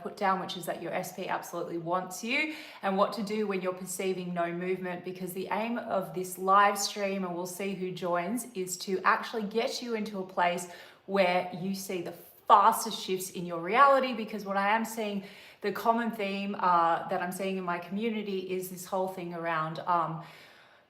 put down, which is that your SP absolutely wants you, and what to do when you're perceiving no movement, because the aim of this live stream, and we'll see who joins, is to actually get you into a place where you see the fastest shifts in your reality. Because what I am seeing, the common theme that I'm seeing in my community is this whole thing around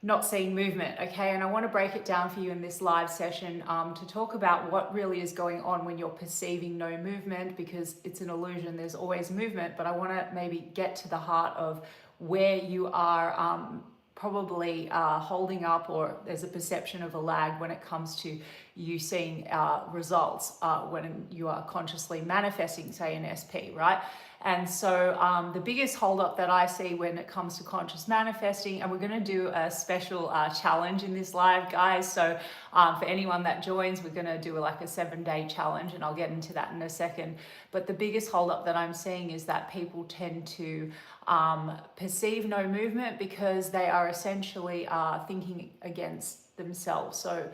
not seeing movement, okay? And I want to break it down for you in this live session to talk about what really is going on when you're perceiving no movement, because it's an illusion, there's always movement. But I want to maybe get to the heart of where you are probably holding up, or there's a perception of a lag when it comes to you seeing results when you are consciously manifesting, say, an SP, right? And so the biggest holdup that I see when it comes to conscious manifesting, and we're going to do a special challenge in this live, guys. So for anyone that joins, we're going to do like a 7-day challenge, and I'll get into that in a second. But the biggest holdup that I'm seeing is that people tend to perceive no movement because they are essentially thinking against themselves. So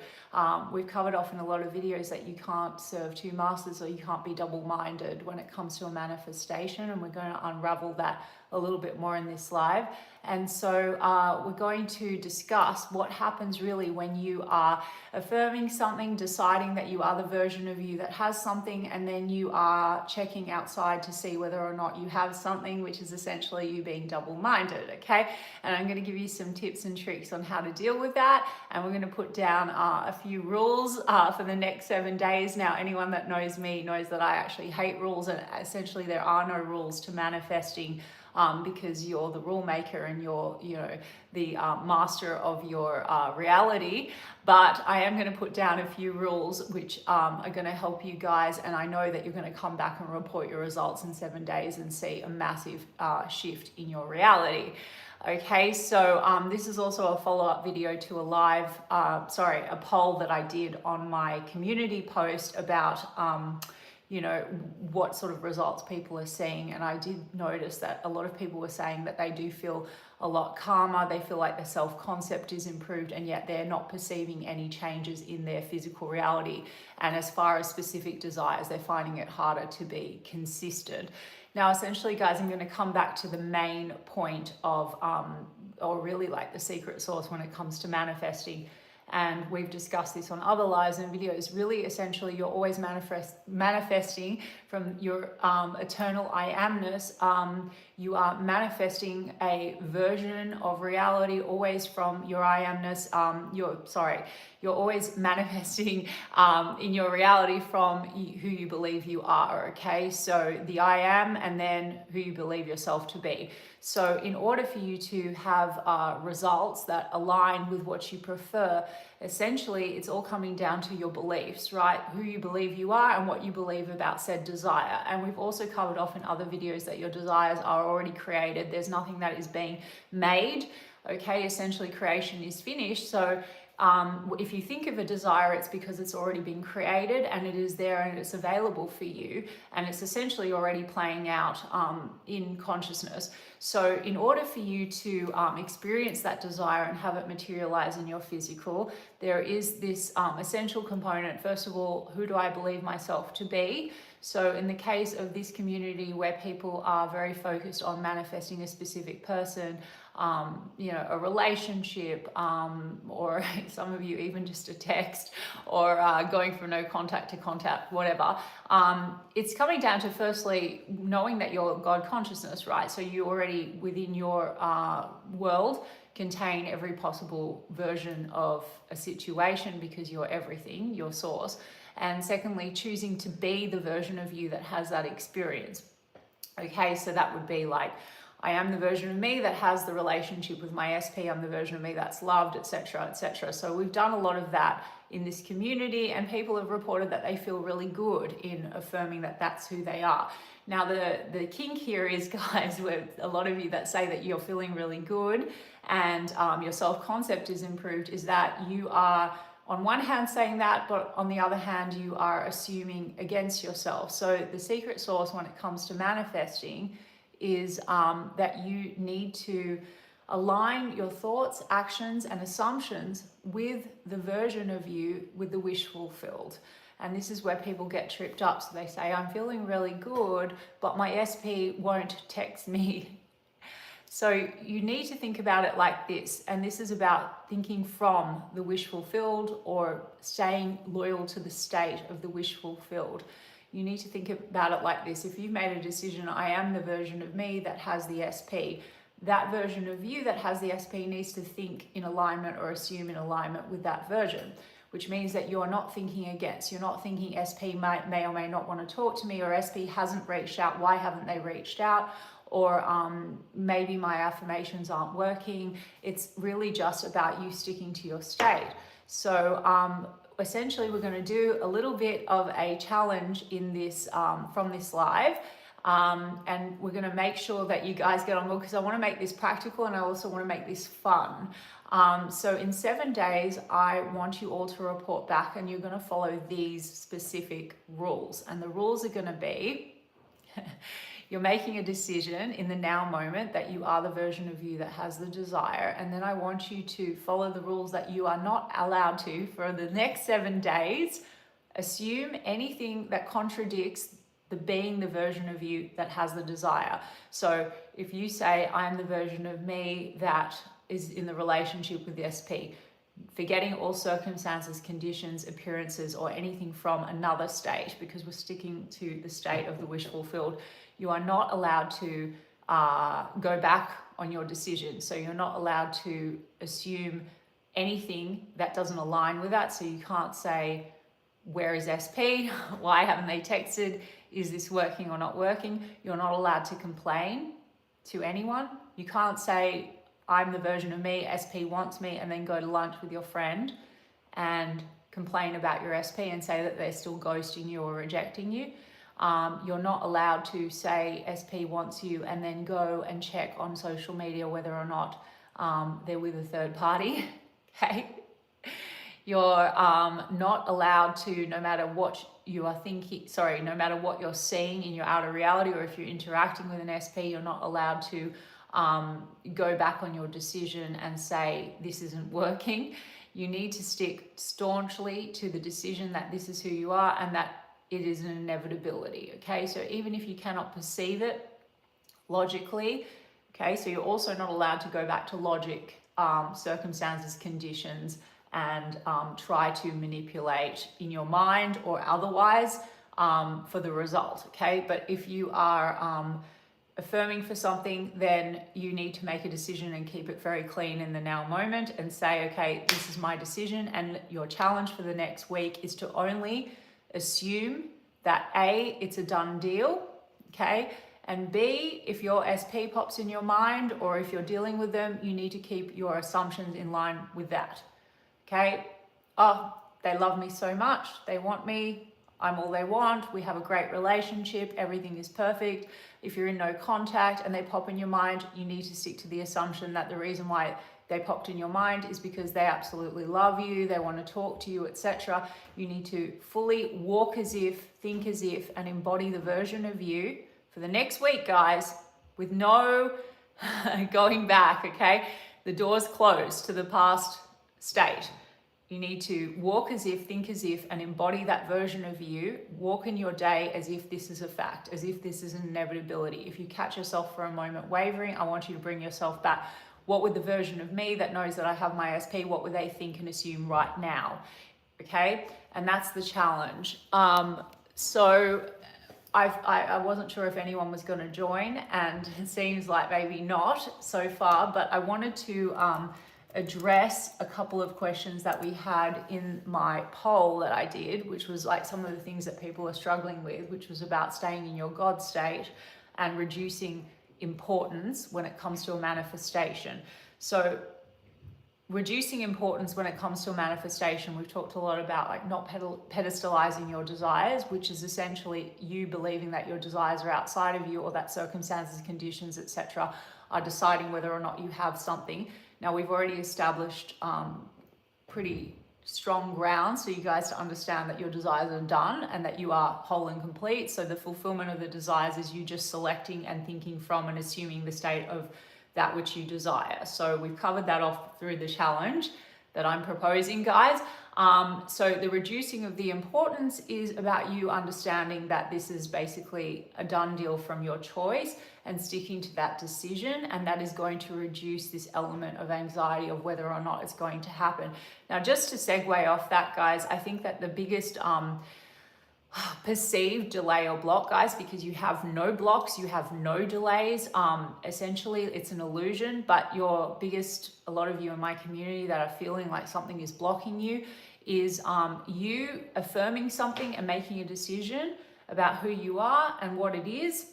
we've covered off in a lot of videos that you can't serve two masters, or you can't be double-minded when it comes to a manifestation, and we're going to unravel that a little bit more in this live. And so we're going to discuss what happens really when you are affirming something, deciding that you are the version of you that has something, and then you are checking outside to see whether or not you have something, which is essentially you being double-minded, okay? And I'm going to give you some tips and tricks on how to deal with that, and we're going to put down a few rules for the next 7 days. Now, anyone that knows me knows that I actually hate rules, and essentially there are no rules to manifesting. Because you're the rule maker and you're, the master of your reality. But I am going to put down a few rules which are going to help you guys, and I know that you're going to come back and report your results in 7 days and see a massive shift in your reality. Okay, so this is also a follow-up video to a poll that I did on my community post about what sort of results people are seeing. And I did notice that a lot of people were saying that they do feel a lot calmer, they feel like their self-concept is improved, and yet they're not perceiving any changes in their physical reality. And as far as specific desires, they're finding it harder to be consistent. Now, essentially, guys, I'm going to come back to the main point of, or really like the secret sauce when it comes to manifesting. And we've discussed this on other lives and videos. Really, essentially, you're always manifesting from your eternal I amness. You are manifesting a version of reality always from your I amness. You're always manifesting in your reality from who you believe you are, okay? So the I am, and then who you believe yourself to be. So in order for you to have results that align with what you prefer, essentially it's all coming down to your beliefs, right? Who you believe you are and what you believe about said desire. And we've also covered off in other videos that your desires are already created. There's nothing that is being made, okay? Essentially creation is finished. So if you think of a desire, it's because it's already been created and it is there and it's available for you, and it's essentially already playing out in consciousness. So in order for you to experience that desire and have it materialize in your physical, there is this essential component. First of all, who do I believe myself to be? So in the case of this community where people are very focused on manifesting a specific person, a relationship, or some of you even just a text, or going from no contact to contact, whatever. It's coming down to firstly knowing that you're God consciousness, right? So you already within your world contain every possible version of a situation because you're everything, your source. And secondly, choosing to be the version of you that has that experience. Okay, so that would be like, I am the version of me that has the relationship with my SP. I'm the version of me that's loved, etc., etc. So we've done a lot of that in this community, and people have reported that they feel really good in affirming that that's who they are. Now, the kink here is, guys, with a lot of you that say that you're feeling really good and your self-concept is improved, is that you are on one hand saying that, but on the other hand, you are assuming against yourself. So the secret sauce when it comes to manifesting is that you need to align your thoughts, actions, and assumptions with the version of you with the wish fulfilled. And this is where people get tripped up. So they say, I'm feeling really good, but my SP won't text me. So you need to think about it like this. And this is about thinking from the wish fulfilled or staying loyal to the state of the wish fulfilled. You need to think about it like this. If you've made a decision, I am the version of me that has the SP, that version of you that has the SP needs to think in alignment or assume in alignment with that version, which means that you're not thinking against, you're not thinking SP may or may not want to talk to me, or SP hasn't reached out, why haven't they reached out? Or maybe my affirmations aren't working. It's really just about you sticking to your state. So essentially we're going to do a little bit of a challenge in this from this live. And we're going to make sure that you guys get on board, because I want to make this practical and I also want to make this fun. So in 7 days, I want you all to report back, and you're going to follow these specific rules. And the rules are going to be, you're making a decision in the now moment that you are the version of you that has the desire. And then I want you to follow the rules that you are not allowed to, for the next 7 days, assume anything that contradicts the being the version of you that has the desire. So if you say, I'm the version of me that is in the relationship with the SP, forgetting all circumstances, conditions, appearances, or anything from another state, because we're sticking to the state of the wish fulfilled, you are not allowed to go back on your decision. So you're not allowed to assume anything that doesn't align with that. So you can't say, where is SP? Why haven't they texted? Is this working or not working? You're not allowed to complain to anyone. You can't say, I'm the version of me, SP wants me, and then go to lunch with your friend and complain about your SP and say that they're still ghosting you or rejecting you. You're not allowed to say SP wants you and then go and check on social media whether or not they're with a third party. Okay? You're not allowed to, no matter what you are thinking, no matter what you're seeing in your outer reality, or if you're interacting with an SP, you're not allowed to go back on your decision and say, this isn't working. You need to stick staunchly to the decision that this is who you are and that it is an inevitability, okay? So even if you cannot perceive it logically, okay, so you're also not allowed to go back to logic, circumstances, conditions, and try to manipulate in your mind or otherwise for the result, okay? But if you are affirming for something, then you need to make a decision and keep it very clean in the now moment and say, okay, this is my decision, and your challenge for the next week is to only assume that A, it's a done deal, okay? And B, if your SP pops in your mind or if you're dealing with them, you need to keep your assumptions in line with that. Okay, oh, they love me so much, they want me, I'm all they want, we have a great relationship, everything is perfect. If you're in no contact and they pop in your mind, you need to stick to the assumption that the reason why they popped in your mind is because they absolutely love you, they want to talk to you, etc. You need to fully walk as if, think as if, and embody the version of you for the next week, guys, with no going back, okay? The door's closed to the past state. You need to walk as if, think as if, and embody that version of you. Walk in your day as if this is a fact, as if this is an inevitability. If you catch yourself for a moment wavering, I want you to bring yourself back. What would the version of me that knows that I have my SP, what would they think and assume right now? Okay, and that's the challenge. So I wasn't sure if anyone was going to join, and it seems like maybe not so far, but I wanted to address a couple of questions that we had in my poll that I did, which was like some of the things that people are struggling with, which was about staying in your God state and reducing importance when it comes to a manifestation. So reducing importance when it comes to a manifestation, we've talked a lot about like not pedestalizing your desires, which is essentially you believing that your desires are outside of you, or that circumstances, conditions, etc. are deciding whether or not you have something. Now, we've already established pretty strong grounds for you guys to understand that your desires are done and that you are whole and complete. So the fulfillment of the desires is you just selecting and thinking from and assuming the state of that which you desire. So we've covered that off through the challenge. that I'm proposing, guys. So the reducing of the importance is about you understanding that this is basically a done deal from your choice and sticking to that decision, and that is going to reduce this element of anxiety of whether or not it's going to happen. Now, just to segue off that, guys, I think that the biggest perceived delay or block, guys, because you have no blocks, you have no delays. Essentially, it's an illusion, but your biggest, a lot of you in my community that are feeling like something is blocking you, is you affirming something and making a decision about who you are and what it is,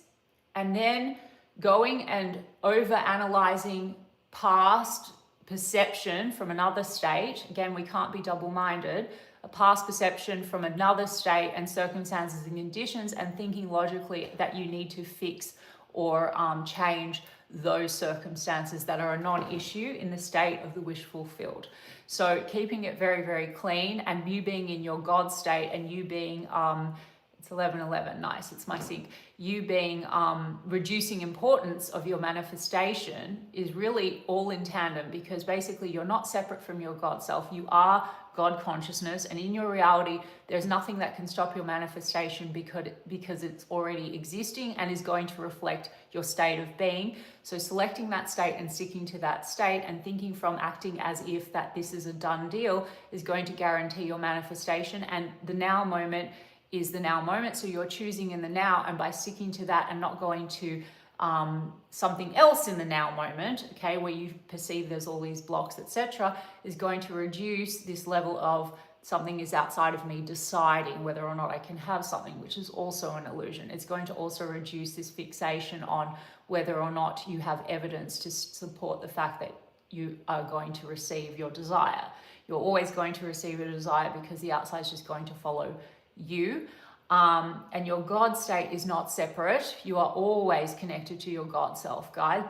and then going and over analyzing past perception from another state. Again, we can't be double-minded. A past perception from another state and circumstances and conditions, and thinking logically that you need to fix or change those circumstances that are a non-issue in the state of the wish fulfilled. So keeping it very, very clean, and you being in your God state, and you being it's 11:11, nice, it's my sync. You being reducing importance of your manifestation is really all in tandem, because basically you're not separate from your God self. You are God consciousness, and in your reality, there's nothing that can stop your manifestation because it's already existing and is going to reflect your state of being. So selecting that state and sticking to that state and thinking from acting as if that this is a done deal is going to guarantee your manifestation. And the now moment is the now moment. So you're choosing in the now, and by sticking to that and not going to something else in the now moment, okay, where you perceive there's all these blocks, etc., is going to reduce this level of something is outside of me deciding whether or not I can have something, which is also an illusion. It's going to also reduce this fixation on whether or not you have evidence to support the fact that you are going to receive your desire. You're always going to receive a desire because the outside is just going to follow you. And your God state is not separate. You are always connected to your God self, guys.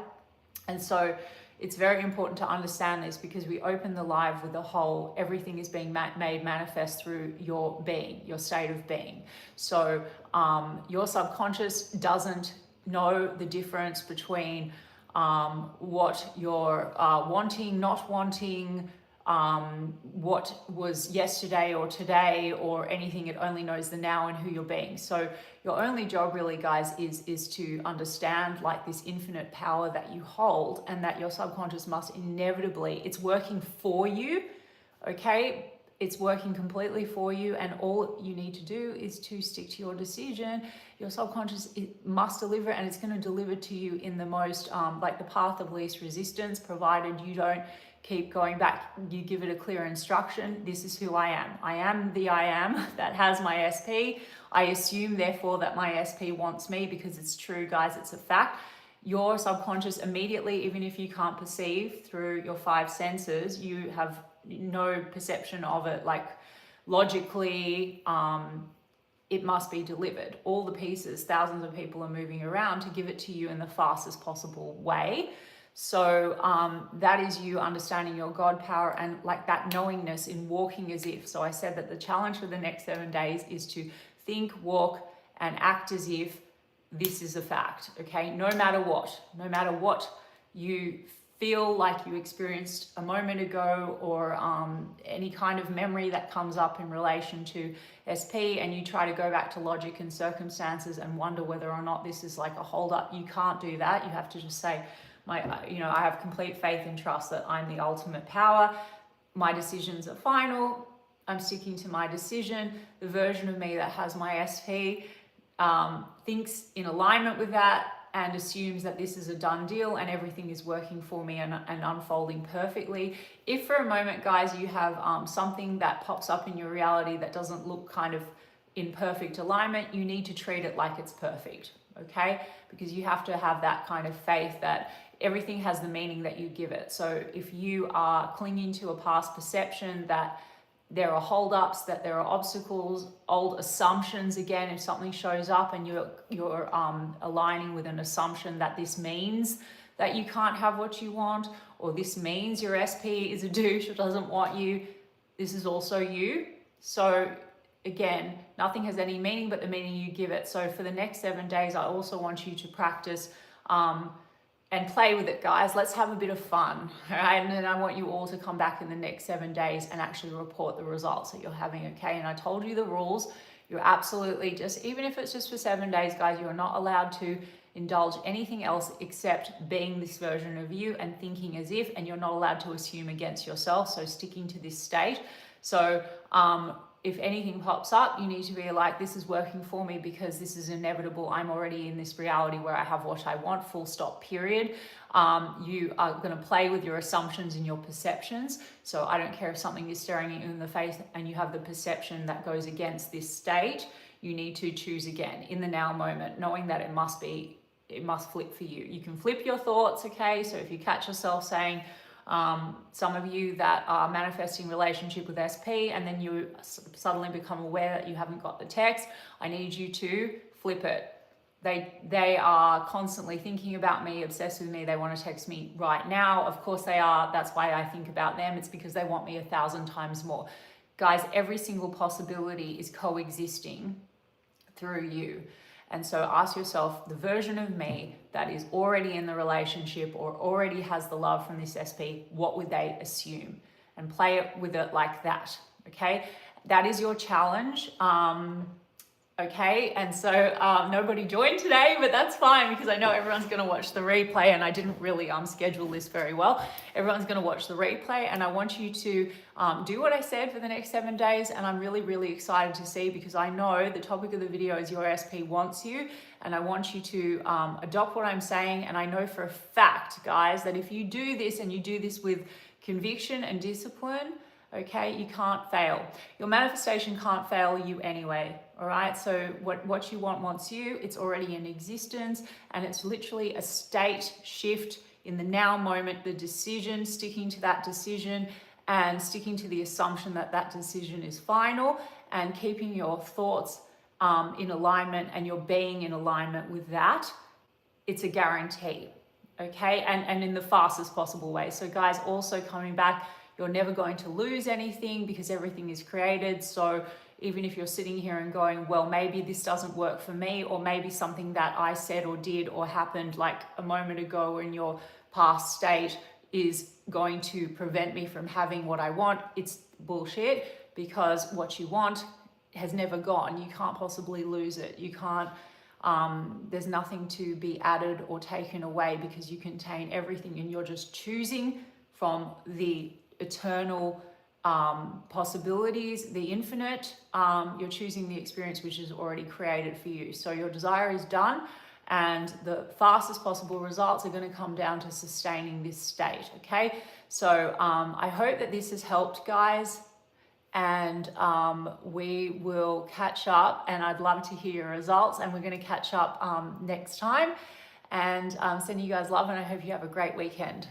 And so it's very important to understand this, because we open the live with the whole, everything is being made manifest through your being, your state of being. So your subconscious doesn't know the difference between what you're wanting, not wanting, what was yesterday or today or anything. It only knows the now and who you're being. So your only job really, guys, is to understand like this infinite power that you hold, and that your subconscious must inevitably, it's working for you, okay? It's working completely for you, and all you need to do is to stick to your decision. Your subconscious, it must deliver, and it's going to deliver to you in the most like the path of least resistance, provided you don't keep going back. You give it a clear instruction. This is who I am. I am the I am that has my SP. I assume therefore that my SP wants me, because it's true, guys, it's a fact. Your subconscious immediately, even if you can't perceive through your five senses, you have no perception of it, like logically, it must be delivered. All the pieces, thousands of people are moving around to give it to you in the fastest possible way. So that is you understanding your God power and like that knowingness in walking as if. So I said that the challenge for the next 7 days is to think, walk, and act as if this is a fact, okay? No matter what you feel like you experienced a moment ago, or any kind of memory that comes up in relation to SP, and you try to go back to logic and circumstances and wonder whether or not this is like a hold up. You can't do that. You have to just say, I have complete faith and trust that I'm the ultimate power. My decisions are final. I'm sticking to my decision. The version of me that has my SP thinks in alignment with that and assumes that this is a done deal and everything is working for me and unfolding perfectly. If for a moment, guys, you have something that pops up in your reality that doesn't look kind of in perfect alignment, you need to treat it like it's perfect, okay? Because you have to have that kind of faith that everything has the meaning that you give it. So if you are clinging to a past perception that there are holdups, that there are obstacles, old assumptions, again, if something shows up and you're aligning with an assumption that this means that you can't have what you want, or this means your SP is a douche or doesn't want you, this is also you. So again, nothing has any meaning but the meaning you give it. So for the next 7 days, I also want you to practice and play with it, guys. Let's have a bit of fun, all right? And then I want you all to come back in the next 7 days and actually report the results that you're having, okay? And I told you the rules. You're absolutely just, even if it's just for 7 days, guys, you're not allowed to indulge anything else except being this version of you and thinking as if, and you're not allowed to assume against yourself. So sticking to this state. So if anything pops up, you need to be like, this is working for me because this is inevitable. I'm already in this reality where I have what I want, full stop, period. You are going to play with your assumptions and your perceptions. So I don't care if something is staring you in the face and you have the perception that goes against this state. You need to choose again in the now moment, knowing that it must flip for you. You can flip your thoughts, okay? So if you catch yourself saying, some of you that are manifesting relationship with SP and then you suddenly become aware that you haven't got the text, I need you to flip it. They are constantly thinking about me, obsessed with me. They want to text me right now. Of course they are. That's why I think about them. It's because they want me 1,000 times more. Guys, every single possibility is coexisting through you. And so ask yourself, the version of me that is already in the relationship or already has the love from this SP, what would they assume? And play it with it like that, okay? That is your challenge, okay? And so nobody joined today, but that's fine because I know everyone's gonna watch the replay and I didn't really schedule this very well. Everyone's gonna watch the replay and I want you to do what I said for the next 7 days, and I'm really, really excited to see because I know the topic of the video is your SP wants you, and I want you to adopt what I'm saying. And I know for a fact, guys, that if you do this and you do this with conviction and discipline, okay, you can't fail. Your manifestation can't fail you anyway, all right? So what you want wants you. It's already in existence, and it's literally a state shift in the now moment, the decision, sticking to that decision and sticking to the assumption that that decision is final, and keeping your thoughts in alignment and your being in alignment with that. It's a guarantee, okay? And in the fastest possible way. So guys, also coming back, you're never going to lose anything because everything is created. So even if you're sitting here and going, well, maybe this doesn't work for me, or maybe something that I said or did or happened like a moment ago in your past state is going to prevent me from having what I want, it's bullshit, because what you want has never gone. You can't possibly lose it. You can't, there's nothing to be added or taken away because you contain everything, and you're just choosing from the eternal possibilities, the infinite. You're choosing the experience which is already created for you. So your desire is done, and the fastest possible results are going to come down to sustaining this state, okay? So I hope that this has helped, guys, and we will catch up, and I'd love to hear your results, and we're going to catch up next time, and sending you guys love, and I hope you have a great weekend.